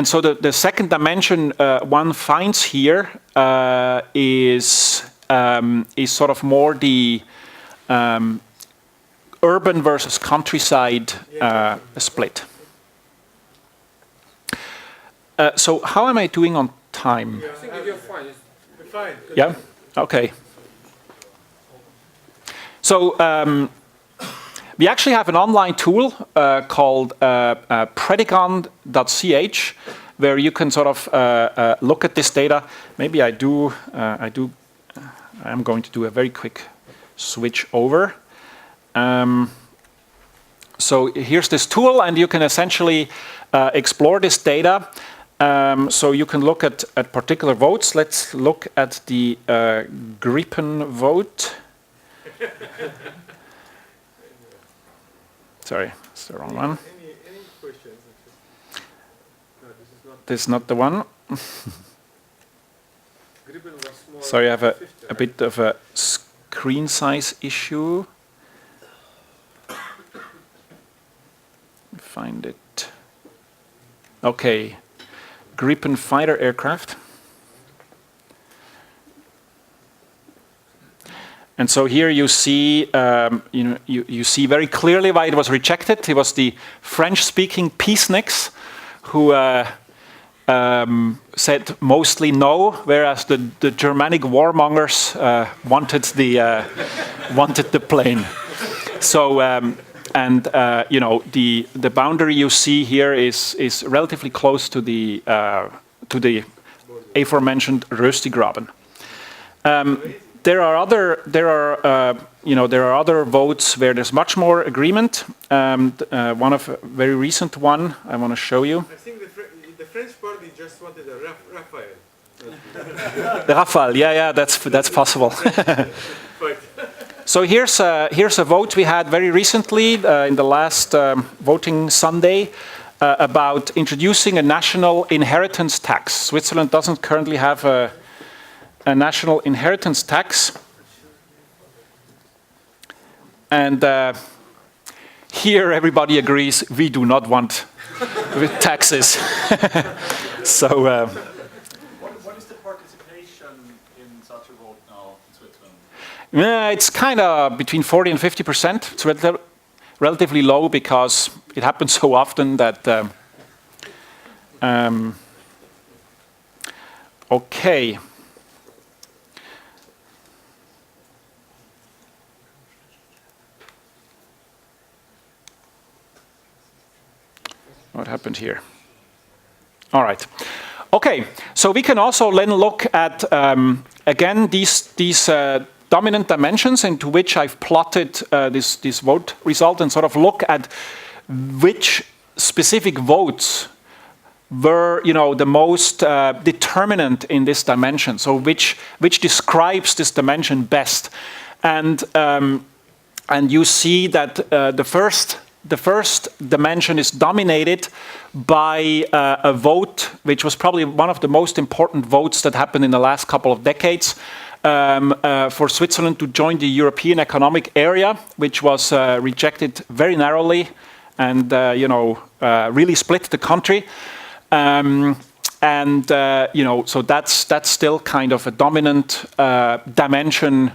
[SPEAKER 1] so the second dimension one finds here is sort of more the urban versus countryside split. So how am I doing on time?
[SPEAKER 3] I think you're fine.
[SPEAKER 2] You're fine.
[SPEAKER 1] Yeah? Okay. So we actually have an online tool called predicon.ch where you can sort of look at this data. Maybe I'm going to do a very quick switch over. So here's this tool, and you can essentially explore this data. So you can look at particular votes. Let's look at the Gripen vote. Sorry, it's the wrong one.
[SPEAKER 2] Any questions?
[SPEAKER 3] No, this is not.
[SPEAKER 1] This is not the one.
[SPEAKER 3] Gripen was more.
[SPEAKER 1] Sorry, I have
[SPEAKER 3] 50,
[SPEAKER 1] a
[SPEAKER 3] right?
[SPEAKER 1] bit of a screen size issue. Find it. Okay, Gripen fighter aircraft. And so here you see, you see very clearly why it was rejected. It was the French-speaking peaceniks who said mostly no, whereas the Germanic warmongers wanted the plane. So you know, the boundary you see here is relatively close to the aforementioned Röstigraben. there are other votes where there's much more agreement. One of a very recent one I want to show you.
[SPEAKER 2] I think the French party just wanted a Raphael.
[SPEAKER 1] Rafale, yeah, that's possible.
[SPEAKER 2] But
[SPEAKER 1] So here's a vote we had very recently in the last voting Sunday about introducing a national inheritance tax. Switzerland doesn't currently have a national inheritance tax. And here everybody agrees we do not want taxes. So
[SPEAKER 4] What is the participation in such a vote now in Switzerland?
[SPEAKER 1] it's kind of between 40 and 50%. It's relatively low because it happens so often that. Okay. What happened here? All right. Okay, so we can also then look at, again, these dominant dimensions into which I've plotted this vote result and sort of look at which specific votes were, the most determinant in this dimension. So which describes this dimension best. And you see that the first dimension is dominated by a vote, which was probably one of the most important votes that happened in the last couple of decades for Switzerland to join the European Economic Area, which was rejected very narrowly and really split the country. So that's still kind of a dominant dimension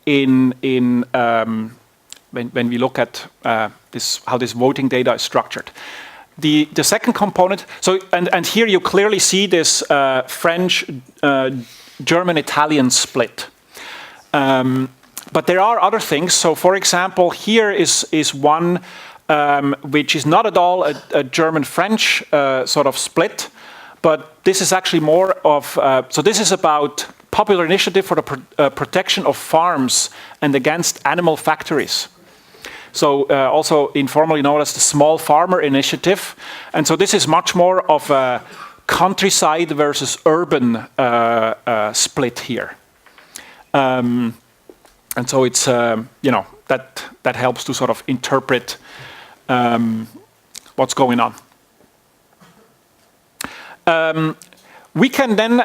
[SPEAKER 1] in when we look at how this voting data is structured. The second component, and here you clearly see this French, German, Italian split. But there are other things. So for example, here is one which is not at all a German-French sort of split, but this is actually more of, so this is about popular initiative for the protection of farms and against animal factories. So also informally known as the Small Farmer Initiative. And so this is much more of a countryside versus urban split here. And so it's, that helps to sort of interpret what's going on. We can then,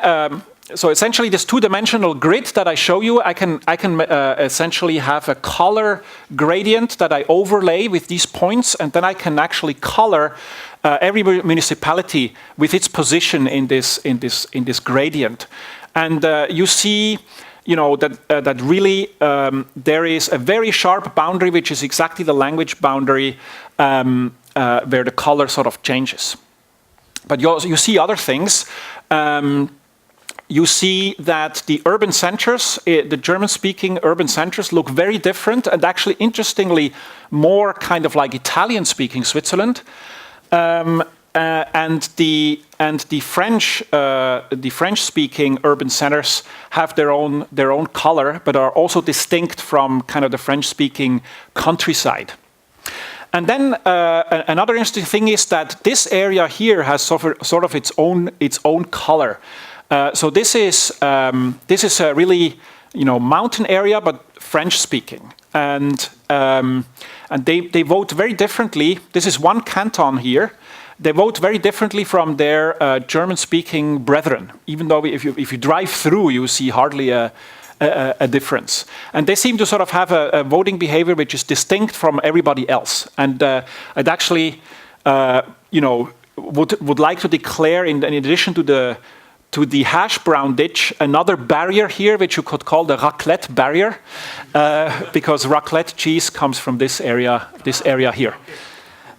[SPEAKER 1] so essentially this two-dimensional grid that I show you, I can essentially have a color gradient that I overlay with these points, and then I can actually color every municipality with its position in this gradient. And you see, that really there is a very sharp boundary, which is exactly the language boundary where the color sort of changes. But you see other things. You see that the urban centers, the German-speaking urban centers, look very different, and actually, interestingly, more kind of like Italian-speaking Switzerland. And the French-speaking urban centers have their own color, but are also distinct from kind of the French-speaking countryside. And then another interesting thing is that this area here has sort of its own color. So this is a really mountain area, but French-speaking, and they vote very differently. This is one canton here. They vote very differently from their German-speaking brethren. Even though if you drive through, you see hardly a difference. And they seem to sort of have a voting behavior which is distinct from everybody else. And I'd actually, would like to declare, in addition to the hash brown ditch, another barrier here, which you could call the raclette barrier, because raclette cheese comes from this area here.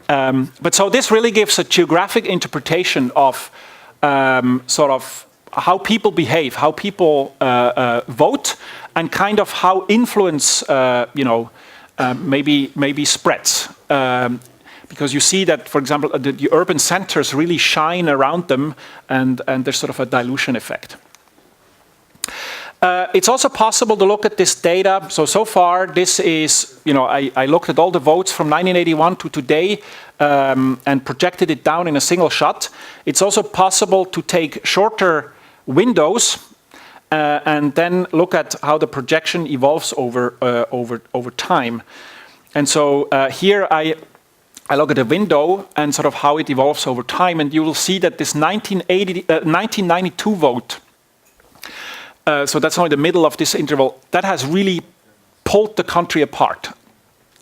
[SPEAKER 1] But so this really gives a geographic interpretation of sort of how people behave, how people vote, and kind of how influence, maybe spreads. Because you see that, for example, the urban centers really shine around them, and there's sort of a dilution effect. It's also possible to look at this data. So far, this is, I looked at all the votes from 1981 to today and projected it down in a single shot. It's also possible to take shorter windows and then look at how the projection evolves over time. And so here I look at a window and sort of how it evolves over time, and you will see that this 1992 vote, so that's only the middle of this interval, that has really pulled the country apart.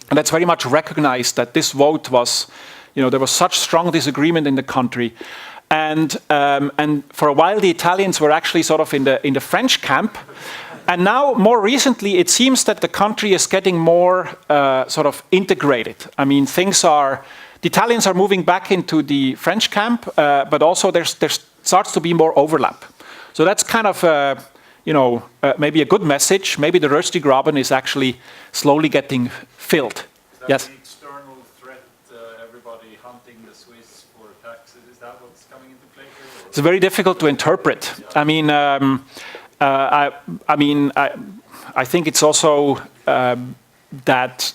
[SPEAKER 1] And that's very much recognized that this vote was, there was such strong disagreement in the country. And for a while, the Italians were actually sort of in the French camp. And now, more recently, it seems that the country is getting more sort of integrated. I mean, the Italians are moving back into the French camp, but also there starts to be more overlap. So that's kind of, maybe a good message. Maybe the Röstigraben is actually slowly getting filled. Yes?
[SPEAKER 4] An external threat, everybody hunting the Swiss for taxes, is that what's coming into play here?
[SPEAKER 1] It's very difficult to interpret. I mean, I think it's also that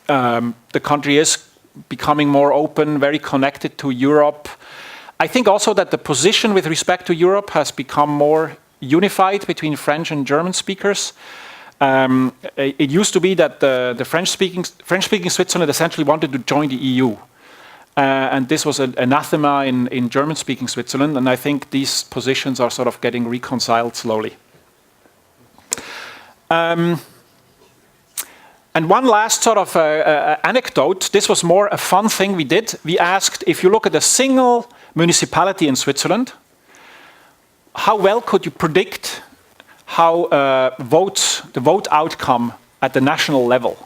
[SPEAKER 1] the country is becoming more open, very connected to Europe. I think also that the position with respect to Europe has become more unified between French and German speakers. It used to be that the French-speaking Switzerland essentially wanted to join the EU. And this was an anathema in German-speaking Switzerland, and I think these positions are sort of getting reconciled slowly. And one last sort of anecdote, this was more a fun thing we did. We asked, if you look at a single municipality in Switzerland, how well could you predict how the vote outcome at the national level?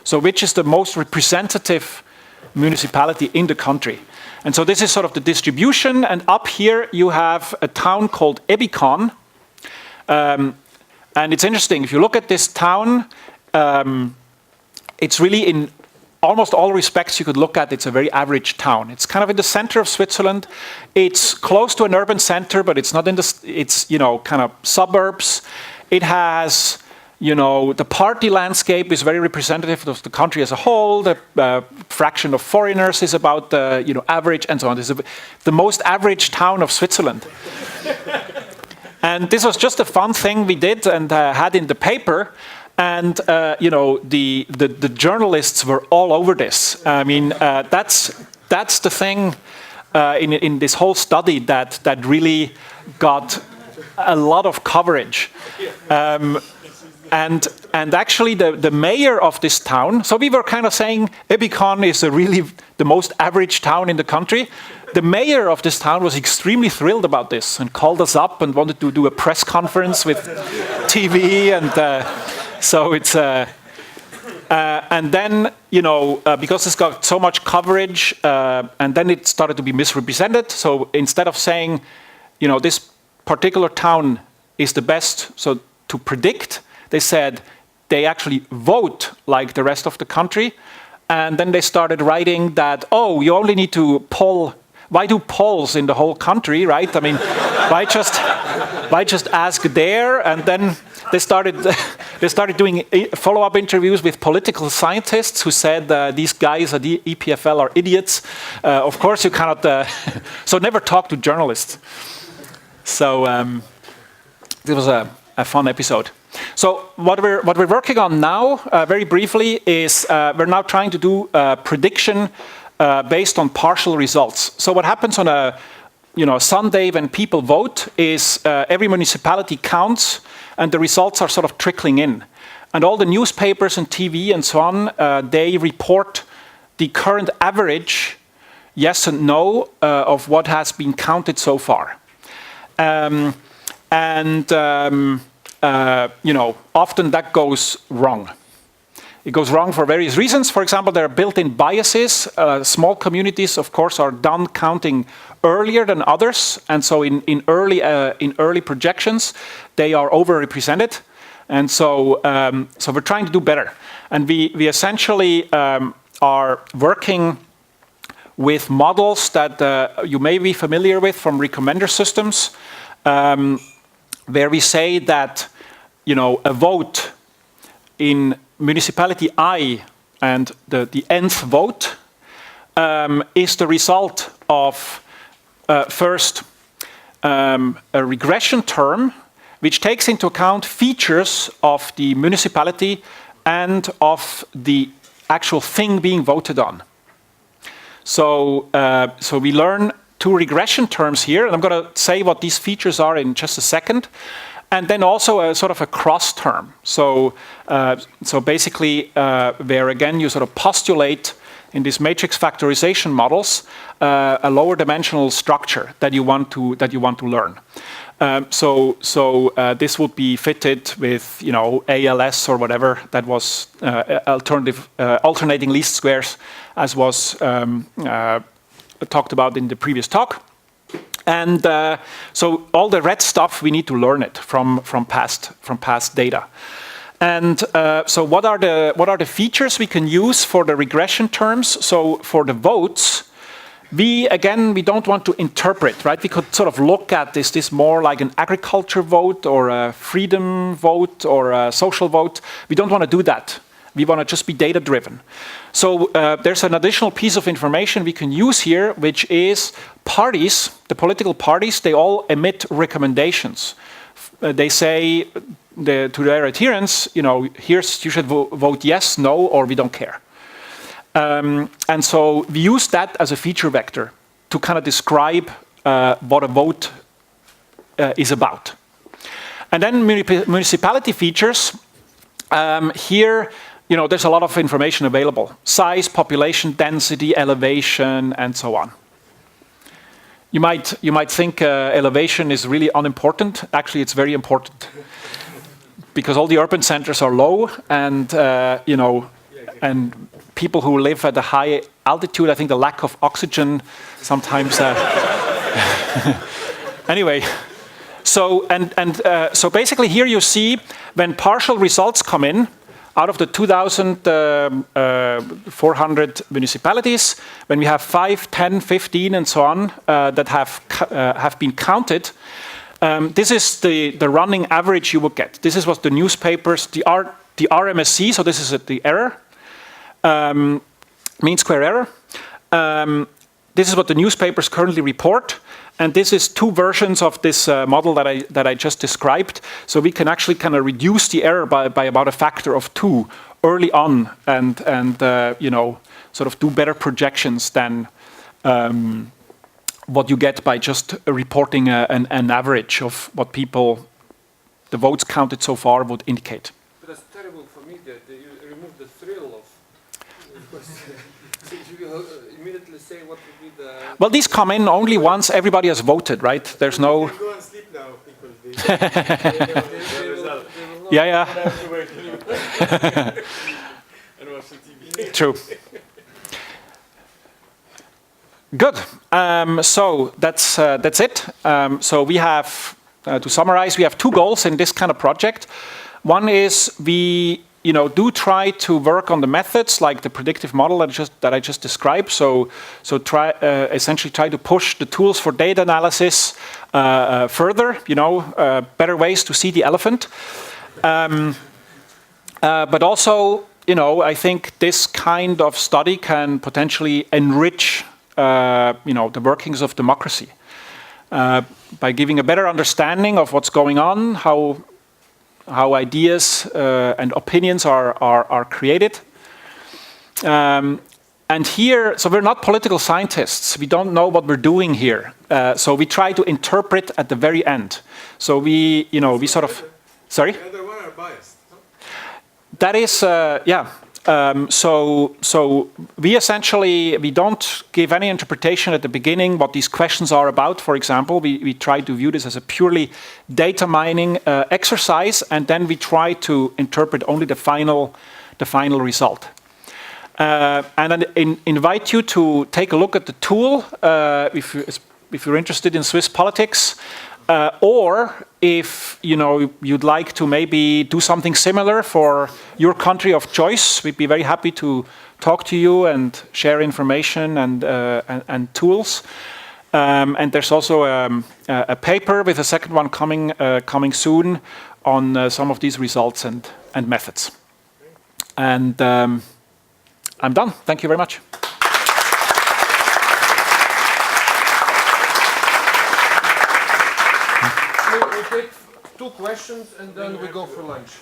[SPEAKER 1] So which is the most representative municipality in the country? And so this is sort of the distribution, and up here you have a town called Ebikon. And it's interesting, if you look at this town, it's really in almost all respects you could look at, it's a very average town. It's kind of in the center of Switzerland. It's close to an urban center, but it's not in it's, kind of suburbs. It has, the party landscape is very representative of the country as a whole. The fraction of foreigners is about the, average, and so on. This is the most average town of Switzerland. And this was just a fun thing we did and had in the paper. And the journalists were all over this. I mean, that's the thing in this whole study that really got a lot of coverage. And actually, the mayor of this town. So we were kind of saying Ebikon is really the most average town in the country. The mayor of this town was extremely thrilled about this and called us up and wanted to do a press conference with TV and. So it's, and then, because it's got so much coverage, and then it started to be misrepresented. So instead of saying, this particular town is the best, so to predict, they said they actually vote like the rest of the country. And then they started writing that, oh, you only need to poll. Why do polls in the whole country, right? I mean, why just ask there? And then they started doing follow-up interviews with political scientists who said these guys at the EPFL are idiots. Of course, you cannot. So never talk to journalists. So it was a fun episode. So what we're working on now, very briefly, is we're now trying to do prediction based on partial results. So what happens on a Sunday when people vote is every municipality counts and the results are sort of trickling in. And all the newspapers and TV and so on, they report the current average, yes and no, of what has been counted so far. Often that goes wrong. It goes wrong for various reasons. For example, there are built-in biases. Small communities, of course, are done counting earlier than others, and so in early projections, they are overrepresented. And so we're trying to do better. And we essentially are working with models that you may be familiar with from recommender systems, where we say that a vote in municipality I and the nth vote is the result of first a regression term which takes into account features of the municipality and of the actual thing being voted on. So we learn two regression terms here, and I'm going to say what these features are in just a second. And then also a sort of a cross term. So basically, where again you sort of postulate in these matrix factorization models a lower dimensional structure that you want to learn. This would be fitted with ALS or whatever that was alternating least squares, as was talked about in the previous talk. And so all the red stuff, we need to learn it from past data. And so what are the features we can use for the regression terms? So for the votes, we don't want to interpret, right? We could sort of look at this more like an agriculture vote or a freedom vote or a social vote. We don't want to do that. We want to just be data driven. So there's an additional piece of information we can use here, which is parties, the political parties, they all emit recommendations. They say to their adherents, you should vote yes, no, or we don't care. And so we use that as a feature vector to kind of describe what a vote is about. And then municipality features, here, there's a lot of information available. Size, population density, elevation, and so on. You might think elevation is really unimportant. Actually, it's very important. Because all the urban centers are low, and and people who live at a high altitude, I think the lack of oxygen sometimes. Anyway, so basically here you see when partial results come in out of the 2,400 municipalities, when we have 5, 10, 15, and so on that have been counted. This is the running average you would get. This is what the newspapers, the RMSC, so this is the error, mean square error. This is what the newspapers currently report, and this is two versions of this model that I just described. So we can actually kind of reduce the error by about a factor of 2 early on, and sort of do better projections than what you get by just reporting an average of what the votes counted so far would indicate.
[SPEAKER 3] But that's terrible for me that you remove the thrill of. You immediately say what would be the.
[SPEAKER 1] Well, these come in only once everybody has voted, right? There's no.
[SPEAKER 2] You can go and sleep now because
[SPEAKER 1] Yeah.
[SPEAKER 2] and watch the TV.
[SPEAKER 1] True. Good. So that's it. So we have, to summarize, we have two goals in this kind of project. One is we, do try to work on the methods like the predictive model that I just described. So essentially try to push the tools for data analysis further. Better ways to see the elephant. But also, I think this kind of study can potentially enrich the workings of democracy by giving a better understanding of what's going on, how ideas and opinions are created. And here, so we're not political scientists. We don't know what we're doing here. So we try to interpret at the very end. So we sort of, sorry?
[SPEAKER 2] The other one are biased.
[SPEAKER 1] That is, yeah. So we don't give any interpretation at the beginning what these questions are about. For example, we try to view this as a purely data mining exercise, and then we try to interpret only the final result. And then invite you to take a look at the tool if you're interested in Swiss politics. Or if you'd like to maybe do something similar for your country of choice, we'd be very happy to talk to you and share information and tools. And there's also a paper with a second one coming soon on some of these results and methods. And I'm done. Thank you very much.
[SPEAKER 3] We take 2 questions and then we go for lunch.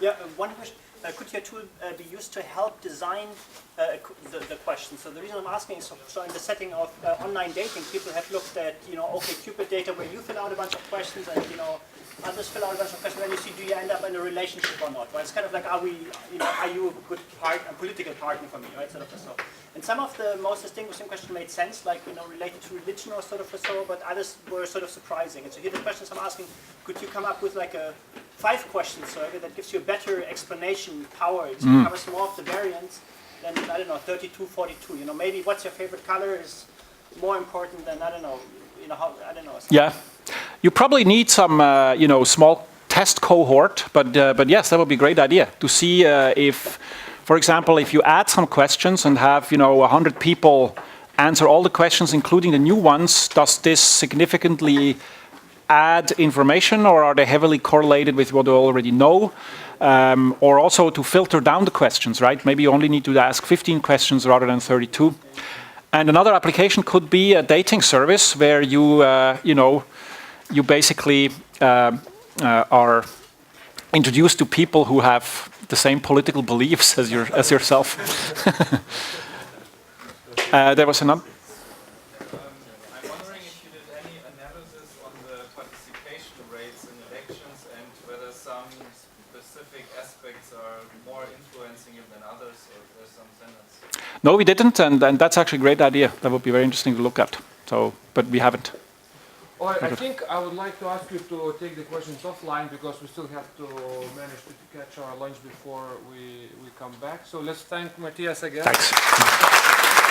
[SPEAKER 7] Yeah, one question. Could your tool be used to help design the question? So the reason I'm asking is, so in the setting of online dating, people have looked at, okay, Cupid data where you fill out a bunch of questions and, others fill out a bunch of questions, and you see, do you end up in a relationship or not? Well, it's kind of like, are you a good a political partner for me, right? Sort of so. And some of the most distinguishing questions made sense, like, related to religion or sort of so, but others were sort of surprising. And so here the questions I'm asking, could you come up with like a 5-question survey that gives you a better explanation power, so it covers more of the variants than, I don't know, 32, 42. Maybe what's your favorite color is more important than, I don't know, I don't know.
[SPEAKER 1] Yeah, you probably need some, small test cohort, but yes, that would be a great idea to see if, for example, if you add some questions and have, 100 people answer all the questions, including the new ones, does this significantly add information, or are they heavily correlated with what you already know? Or also to filter down the questions, right? Maybe you only need to ask 15 questions rather than 32. And another application could be a dating service where you, you basically are introduced to people who have the same political beliefs as yourself. There was another.
[SPEAKER 9] I'm wondering if you did any analysis on the participation rates in elections and whether some specific aspects are more influencing it than others, or if there's some tendency.
[SPEAKER 1] No, we didn't, and that's actually a great idea. That would be very interesting to look at. So, but we haven't.
[SPEAKER 3] Well, I think I would like to ask you to take the questions offline because we still have to manage to catch our lunch before we come back. So let's thank Matthias again.
[SPEAKER 1] Thanks.